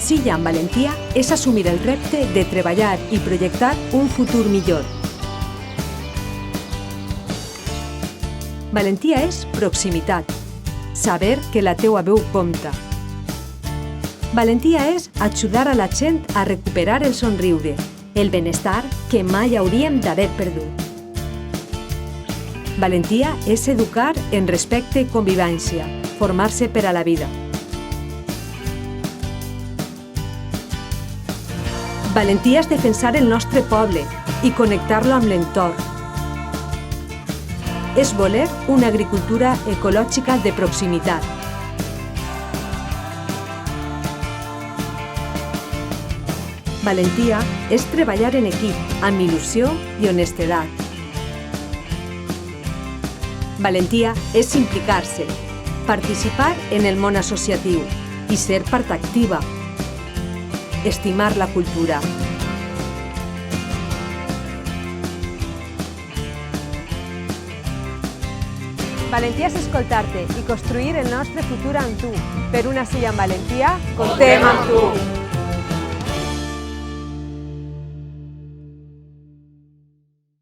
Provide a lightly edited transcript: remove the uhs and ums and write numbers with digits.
Silla amb valentia és assumir el repte de treballar i projectar un futur millor. Valentia és proximitat, saber que la teua veu compta. Valentia és ajudar a la gent a recuperar el somriure, el benestar que mai hauríem d'haver perdut. Valentia és educar en respecte i convivència, formar-se per a la vida. Valentia és defensar el nostre poble i connectar-lo amb l'entorn. És voler una agricultura ecològica de proximitat. Valentia és treballar en equip, amb il·lusió i honestedat. Valentia és implicar-se, participar en el món associatiu i ser part activa. Estimar la cultura. Valentia és escoltar-te i construir el nostre futur amb tu. Per una silla amb valentia, comptem amb tu!